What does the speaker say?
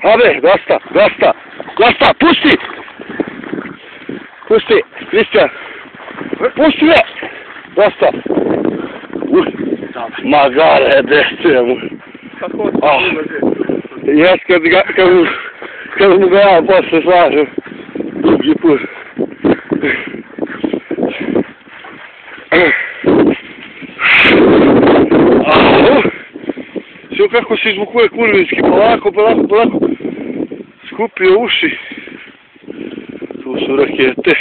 Habe, dosta, dosta, dosta, pusti! Pusti, Kristijan! Pusti me! Dosta! Magare, deste mu! Jes, kad mu ga ja posle slažem. Drugi put. Sve kako se izvukuje kurvinski, polako, polako, polako. Skupio uši. Tu su rakete.